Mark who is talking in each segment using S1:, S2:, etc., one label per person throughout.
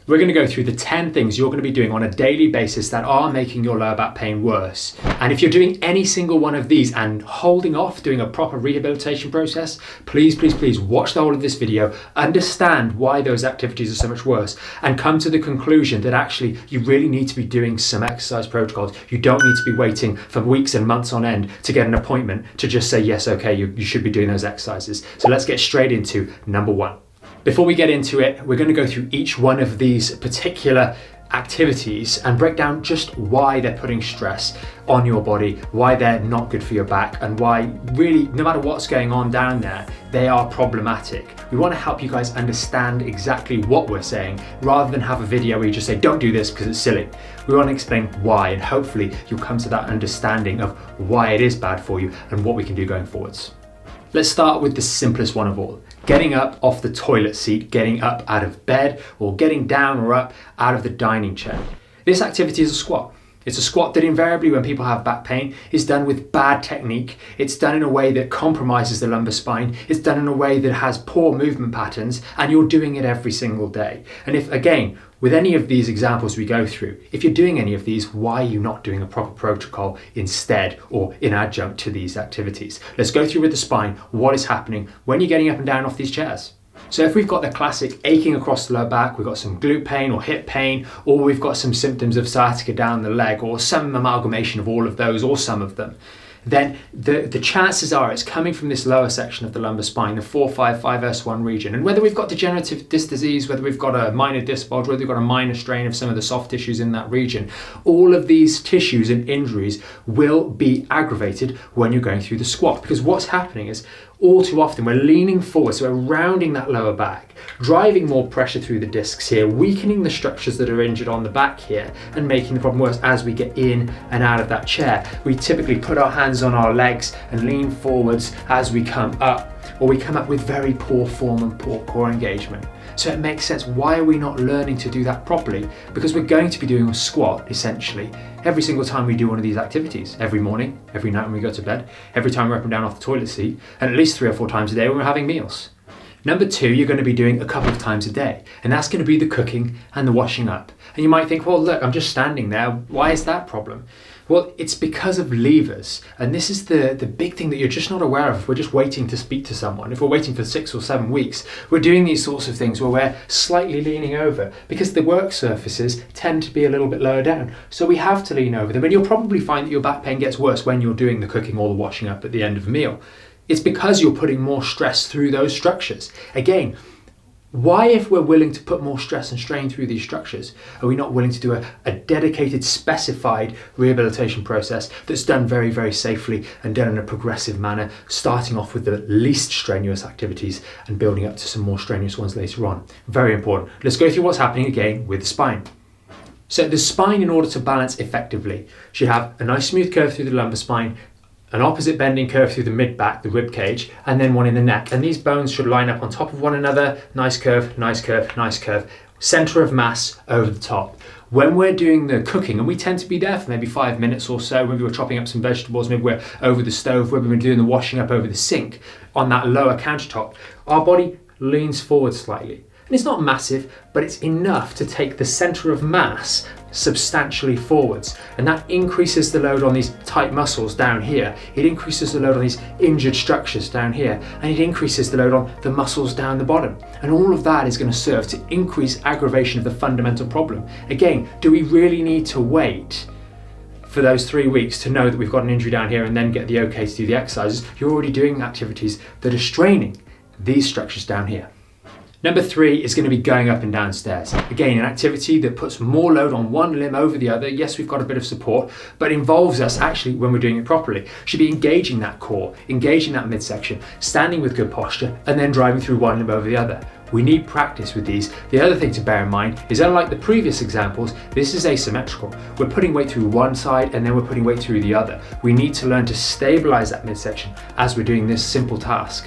S1: We're going to go through the 10 things you're going to be doing on a daily basis that are making your lower back pain worse. And if you're doing any single one of these and holding off doing a proper rehabilitation process, please watch the whole of this video, understand why those activities are so much worse, and come to the conclusion that actually you really need to be doing some exercise protocols. You don't need to be waiting for weeks and months on end to get an appointment to just say, yes, okay, you should be doing those exercises. So let's get straight into number 1. Before we get into it, we're going to go through each one of these particular activities and break down just why they're putting stress on your body, why they're not good for your back, and why really, no matter what's going on down there, they are problematic. We want to help you guys understand exactly what we're saying, rather than have a video where you just say, don't do this because it's silly. We want to explain why, and hopefully you'll come to that understanding of why it is bad for you and what we can do going forwards. Let's start with the simplest one of all. Getting up off the toilet seat, getting up out of bed, or getting down or up out of the dining chair. This activity is a squat. It's a squat that invariably when people have back pain is done with bad technique. It's done in a way that compromises the lumbar spine. It's done in a way that has poor movement patterns, and you're doing it every single day. And if, again, with any of these examples we go through, if you're doing any of these, why are you not doing a proper protocol instead or in adjunct to these activities? Let's go through with the spine what is happening when you're getting up and down off these chairs. So if we've got the classic aching across the lower back, we've got some glute pain or hip pain, or we've got some symptoms of sciatica down the leg, or some amalgamation of all of those, or some of them, then the chances are it's coming from this lower section of the lumbar spine, the 4-5-5S1 region. And whether we've got degenerative disc disease, whether we've got a minor disc bulge, whether we've got a minor strain of some of the soft tissues in that region, all of these tissues and injuries will be aggravated when you're going through the squat. Because what's happening is, all too often we're leaning forward, so we're rounding that lower back, driving more pressure through the discs here, weakening the structures that are injured on the back here, and making the problem worse as we get in and out of that chair. We typically put our hands on our legs and lean forwards as we come up, or we come up with very poor form and poor core engagement. So it makes sense, why are we not learning to do that properly? Because we're going to be doing a squat, essentially, every single time we do one of these activities. Every morning, every night when we go to bed, every time we're up and down off the toilet seat, and at least 3 or 4 times a day when we're having meals. Number 2, you're going to be doing a couple of times a day, and that's going to be the cooking and the washing up. And you might think, well, look, I'm just standing there. Why is that a problem? Well, it's because of levers, and this is the big thing that you're just not aware of if we're just waiting to speak to someone. If we're waiting for 6 or 7 weeks, we're doing these sorts of things where we're slightly leaning over because the work surfaces tend to be a little bit lower down. So we have to lean over them, and you'll probably find that your back pain gets worse when you're doing the cooking or the washing up at the end of a meal. It's because you're putting more stress through those structures. Again, why, if we're willing to put more stress and strain through these structures, are we not willing to do a dedicated, specified rehabilitation process that's done very, very safely and done in a progressive manner, starting off with the least strenuous activities and building up to some more strenuous ones later on? Very important. Let's go through what's happening again with the spine. So the spine, in order to balance effectively, should have a nice smooth curve through the lumbar spine, an opposite bending curve through the mid-back, the rib cage, and then one in the neck. And these bones should line up on top of one another. Nice curve, nice curve, nice curve. Center of mass over the top. When we're doing the cooking, and we tend to be there for maybe 5 minutes or so, maybe we're chopping up some vegetables, maybe we're over the stove, maybe we're doing the washing up over the sink on that lower countertop, our body leans forward slightly. And it's not massive, but it's enough to take the center of mass substantially forwards, and that increases the load on these tight muscles down here, it increases the load on these injured structures down here, and it increases the load on the muscles down the bottom, and all of that is going to serve to increase aggravation of the fundamental problem. Again, do we really need to wait for those 3 weeks to know that we've got an injury down here and then get the okay to do the exercises? You're already doing activities that are straining these structures down here. Number 3 is going to be going up and down stairs. Again, an activity that puts more load on one limb over the other. Yes, we've got a bit of support, but involves us actually, when we're doing it properly, should be engaging that core, engaging that midsection, standing with good posture, and then driving through one limb over the other. We need practice with these. The other thing to bear in mind is, unlike the previous examples, this is asymmetrical. We're putting weight through one side and then we're putting weight through the other. We need to learn to stabilize that midsection as we're doing this simple task.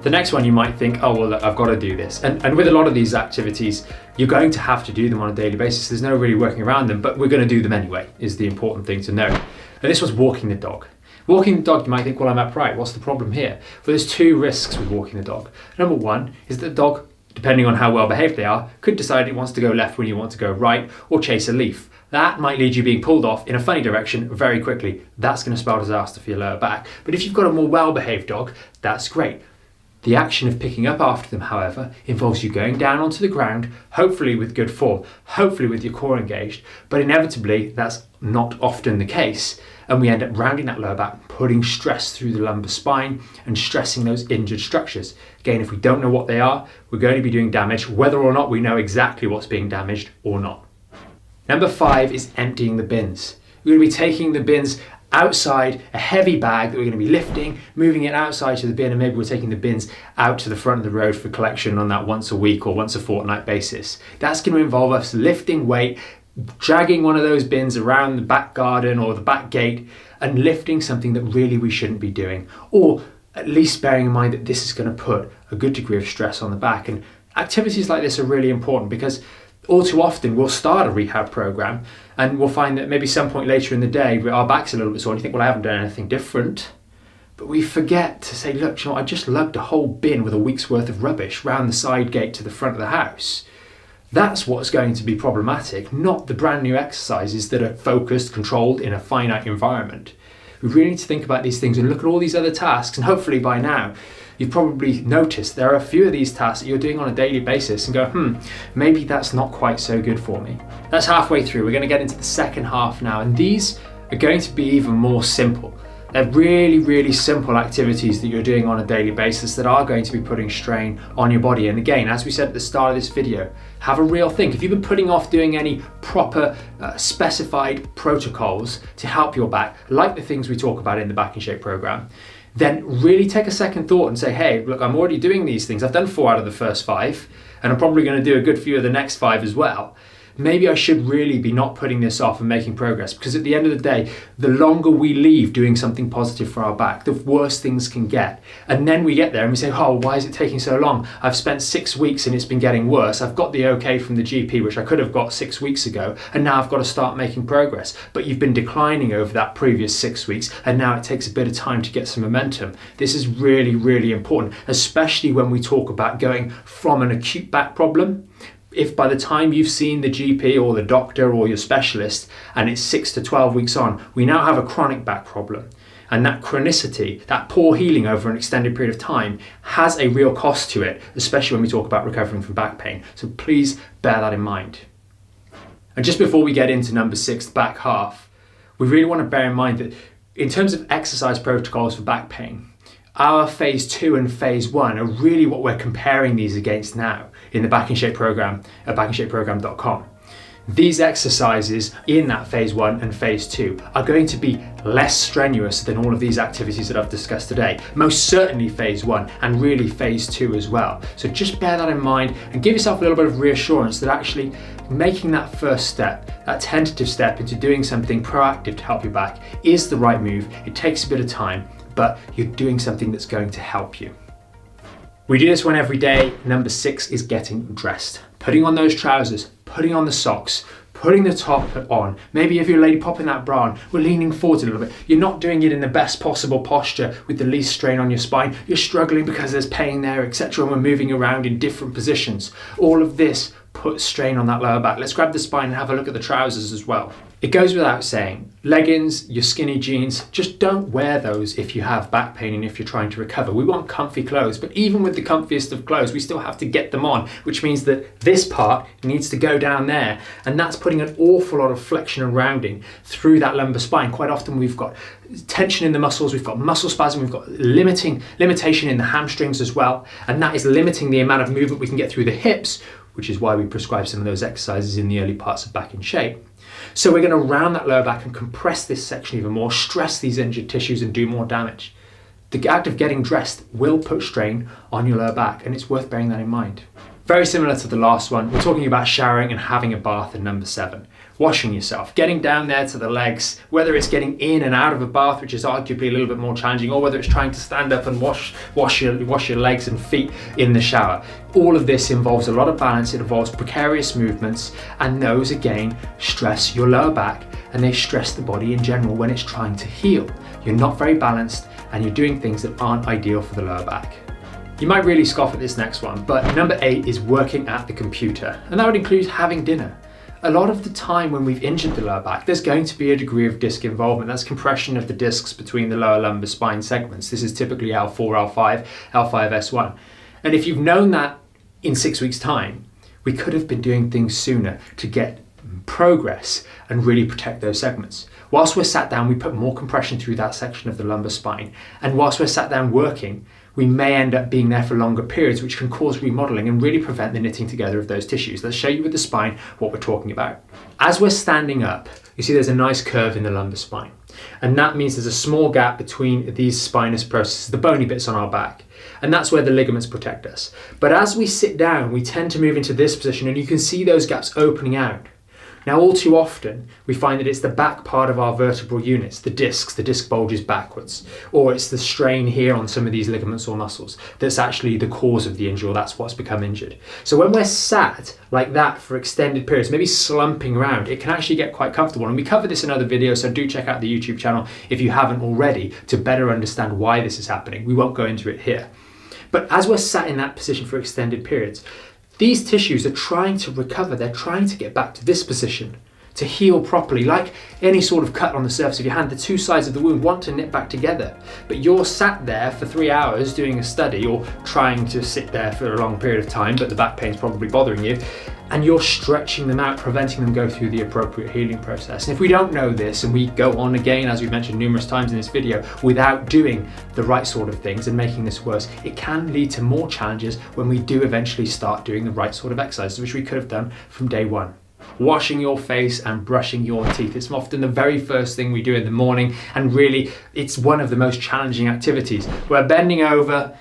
S1: The next one, you might think, oh, well, I've got to do this. And with a lot of these activities, you're going to have to do them on a daily basis. There's no really working around them, but we're going to do them anyway, is the important thing to know. And this was walking the dog. Walking the dog, you might think, well, I'm upright. What's the problem here? Well, there's 2 risks with walking the dog. Number 1 is that the dog depending on how well behaved they are, could decide it wants to go left when you want to go right, or chase a leaf. That might lead you being pulled off in a funny direction very quickly. That's going to spell disaster for your lower back. But if you've got a more well-behaved dog, that's great. The action of picking up after them, however, involves you going down onto the ground, hopefully with good form, hopefully with your core engaged, but inevitably that's not often the case, and we end up rounding that lower back, putting stress through the lumbar spine and stressing those injured structures. Again, if we don't know what they are, we're going to be doing damage, whether or not we know exactly what's being damaged or not. Number 5 is emptying the bins. We're going to be taking the bins outside, a heavy bag that we're going to be lifting, moving it outside to the bin, and maybe we're taking the bins out to the front of the road for collection on that once a week or once a fortnight basis. That's going to involve us lifting weight, dragging one of those bins around the back garden or the back gate and lifting something that really we shouldn't be doing, or at least bearing in mind that this is going to put a good degree of stress on the back. And activities like this are really important because all too often we'll start a rehab program and we'll find that maybe some point later in the day our back's a little bit sore and you think, well, I haven't done anything different. But we forget to say, look, you know, I just lugged a whole bin with a week's worth of rubbish round the side gate to the front of the house. That's what's going to be problematic, not the brand new exercises that are focused, controlled in a finite environment. We really need to think about these things and look at all these other tasks, and hopefully by now you've probably noticed there are a few of these tasks that you're doing on a daily basis and go, maybe that's not quite so good for me. That's halfway through. We're going to get into the second half now, and these are going to be even more simple. They're really, really simple activities that you're doing on a daily basis that are going to be putting strain on your body. And again, as we said at the start of this video, have a real think. If you've been putting off doing any proper specified protocols to help your back, like the things we talk about in the Back in Shape program, then really take a second thought and say, hey, look, I'm already doing these things. I've done 4 out of the first 5, and I'm probably going to do a good few of the next 5 as well. Maybe I should really be not putting this off and making progress, because at the end of the day, the longer we leave doing something positive for our back, the worse things can get. And then we get there and we say, oh, why is it taking so long? I've spent 6 weeks and it's been getting worse. I've got the okay from the GP, which I could have got 6 weeks ago, and now I've got to start making progress. But you've been declining over that previous 6 weeks, and now it takes a bit of time to get some momentum. This is really, really important, especially when we talk about going from an acute back problem. If by the time you've seen the GP or the doctor or your specialist and it's 6 to 12 weeks on, we now have a chronic back problem. And that chronicity, that poor healing over an extended period of time, has a real cost to it, especially when we talk about recovering from back pain. So please bear that in mind. And just before we get into number 6, the back half, we really want to bear in mind that in terms of exercise protocols for back pain, our phase 2 and phase 1 are really what we're comparing these against now in the Back in Shape program at backinshapeprogram.com. These exercises in that phase 1 and phase 2 are going to be less strenuous than all of these activities that I've discussed today. Most certainly phase 1 and really phase 2 as well. So just bear that in mind and give yourself a little bit of reassurance that actually making that first step, that tentative step into doing something proactive to help your back is the right move. It takes a bit of time, but you're doing something that's going to help you. We do this one every day. Number 6 is getting dressed. Putting on those trousers, putting on the socks, putting the top on. Maybe if you're a lady popping that bra on, we're leaning forward a little bit. You're not doing it in the best possible posture with the least strain on your spine. You're struggling because there's pain there, etc. And we're moving around in different positions. All of this puts strain on that lower back. Let's grab the spine and have a look at the trousers as well. It goes without saying, leggings, your skinny jeans, just don't wear those if you have back pain and if you're trying to recover. We want comfy clothes, but even with the comfiest of clothes, we still have to get them on, which means that this part needs to go down there, and that's putting an awful lot of flexion and rounding through that lumbar spine. Quite often we've got tension in the muscles, we've got muscle spasm, we've got limitation in the hamstrings as well, and that is limiting the amount of movement we can get through the hips, which is why we prescribe some of those exercises in the early parts of Back in Shape. So we're going to round that lower back and compress this section even more, stress these injured tissues and do more damage. The act of getting dressed will put strain on your lower back, and it's worth bearing that in mind. Very similar to the last one, we're talking about showering and having a bath in number 7. Washing yourself, getting down there to the legs, whether it's getting in and out of a bath, which is arguably a little bit more challenging, or whether it's trying to stand up and wash your legs and feet in the shower. All of this involves a lot of balance, it involves precarious movements, and those again stress your lower back, and they stress the body in general when it's trying to heal. You're not very balanced, and you're doing things that aren't ideal for the lower back. You might really scoff at this next one, but number 8 is working at the computer, and that would include having dinner. A lot of the time when we've injured the lower back, there's going to be a degree of disc involvement. That's compression of the discs between the lower lumbar spine segments. This is typically L4, L5, L5, S1. And if you've known that in 6 weeks' time, we could have been doing things sooner to get progress and really protect those segments. Whilst we're sat down, we put more compression through that section of the lumbar spine. And whilst we're sat down working, we may end up being there for longer periods, which can cause remodeling and really prevent the knitting together of those tissues. Let's show you with the spine what we're talking about. As we're standing up, you see there's a nice curve in the lumbar spine. And that means there's a small gap between these spinous processes, the bony bits on our back. And that's where the ligaments protect us. But as we sit down, we tend to move into this position, and you can see those gaps opening out. Now, all too often, we find that it's the back part of our vertebral units, the disc bulges backwards, or it's the strain here on some of these ligaments or muscles that's actually the cause of the injury, or that's what's become injured. So when we're sat like that for extended periods, maybe slumping around, it can actually get quite comfortable. And we cover this in other videos, so do check out the YouTube channel if you haven't already to better understand why this is happening. We won't go into it here. But as we're sat in that position for extended periods, these tissues are trying to recover, they're trying to get back to this position, to heal properly. Like any sort of cut on the surface of your hand, the two sides of the wound want to knit back together. But you're sat there for 3 hours doing a study, or trying to sit there for a long period of time, but the back pain's probably bothering you, and you're stretching them out, preventing them go through the appropriate healing process. And if we don't know this, and we go on again, as we've mentioned numerous times in this video, without doing the right sort of things and making this worse, it can lead to more challenges when we do eventually start doing the right sort of exercises, which we could have done from day one. Washing your face and brushing your teeth. It's often the very first thing we do in the morning, and really it's one of the most challenging activities. We're bending over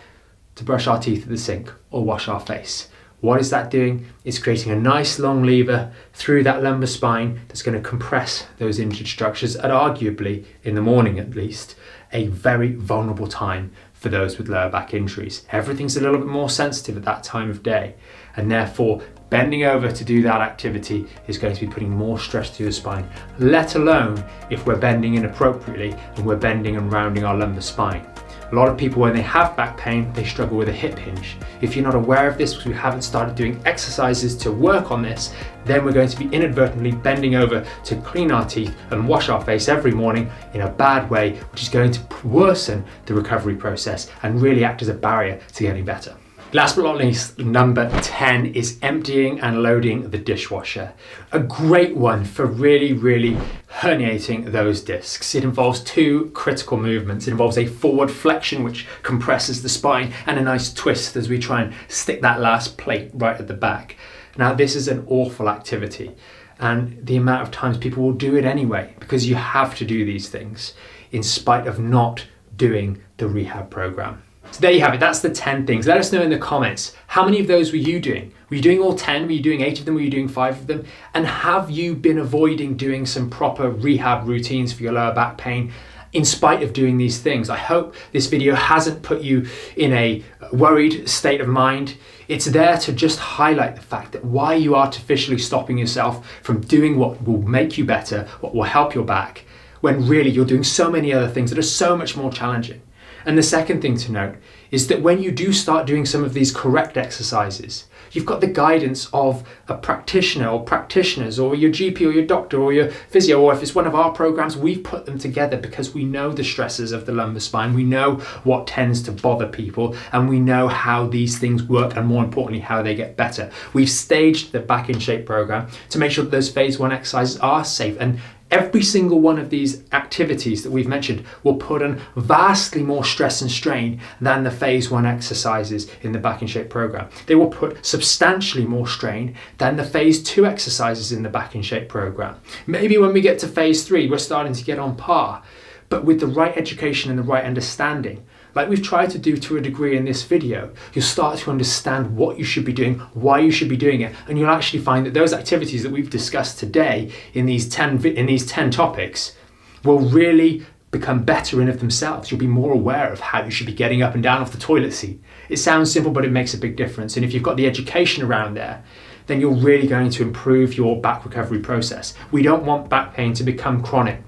S1: to brush our teeth at the sink or wash our face. What is that doing? It's creating a nice long lever through that lumbar spine that's going to compress those injured structures at arguably, in the morning at least, a very vulnerable time for those with lower back injuries. Everything's a little bit more sensitive at that time of day, and therefore bending over to do that activity is going to be putting more stress through the spine, let alone if we're bending inappropriately and we're bending and rounding our lumbar spine. A lot of people, when they have back pain, they struggle with a hip hinge. If you're not aware of this because we haven't started doing exercises to work on this, then we're going to be inadvertently bending over to clean our teeth and wash our face every morning in a bad way, which is going to worsen the recovery process and really act as a barrier to getting better. Last but not least, number 10 is emptying and loading the dishwasher. A great one for really herniating those discs. It involves two critical movements. It involves a forward flexion, which compresses the spine, and a nice twist as we try and stick that last plate right at the back. Now, this is an awful activity, and the amount of times people will do it anyway, because you have to do these things in spite of not doing the rehab program. So there you have it, that's the 10 things. Let us know in the comments, how many of those were you doing? Were you doing all 10? Were you doing 8 of them? Were you doing 5 of them? And have you been avoiding doing some proper rehab routines for your lower back pain in spite of doing these things? I hope this video hasn't put you in a worried state of mind. It's there to just highlight the fact that why are you artificially stopping yourself from doing what will make you better, what will help your back, when really you're doing so many other things that are so much more challenging. And the second thing to note is that when you do start doing some of these correct exercises, you've got the guidance of a practitioner or practitioners, or your GP or your doctor or your physio, or if it's one of our programs, we've put them together because we know the stresses of the lumbar spine, we know what tends to bother people, and we know how these things work, and more importantly, how they get better. We've staged the Back in Shape program to make sure that those phase 1 exercises are safe, and every single one of these activities that we've mentioned will put on vastly more stress and strain than the phase 1 exercises in the Back in Shape program. They will put substantially more strain than the phase 2 exercises in the Back in Shape program. Maybe when we get to phase 3, we're starting to get on par, but with the right education and the right understanding, like we've tried to do to a degree in this video, you'll start to understand what you should be doing, why you should be doing it, and you'll actually find that those activities that we've discussed today in these 10 topics will really become better in of themselves. You'll be more aware of how you should be getting up and down off the toilet seat. It sounds simple, but it makes a big difference. And if you've got the education around there, then you're really going to improve your back recovery process. We don't want back pain to become chronic.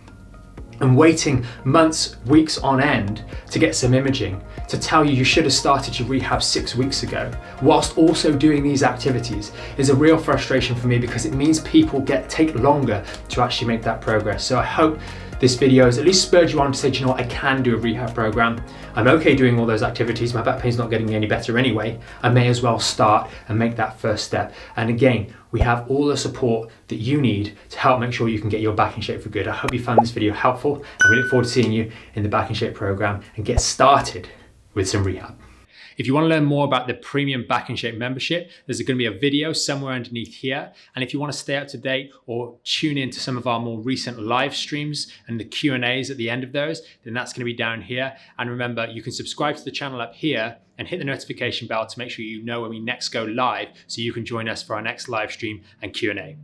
S1: and waiting months, weeks on end to get some imaging to tell you should have started your rehab 6 weeks ago, whilst also doing these activities, is a real frustration for me, because it means people take longer to actually make that progress. So I hope this video has at least spurred you on to say, do you know what, I can do a rehab program. I'm okay doing all those activities. My back pain's not getting any better anyway. I may as well start and make that first step. And again, we have all the support that you need to help make sure you can get your back in shape for good. I hope you found this video helpful, and we look forward to seeing you in the Back in Shape program and get started with some rehab. If you want to learn more about the premium Back in Shape membership, there's going to be a video somewhere underneath here. And if you want to stay up to date or tune in to some of our more recent live streams and the Q&As at the end of those, then that's going to be down here. And remember, you can subscribe to the channel up here and hit the notification bell to make sure you know when we next go live, so you can join us for our next live stream and Q&A.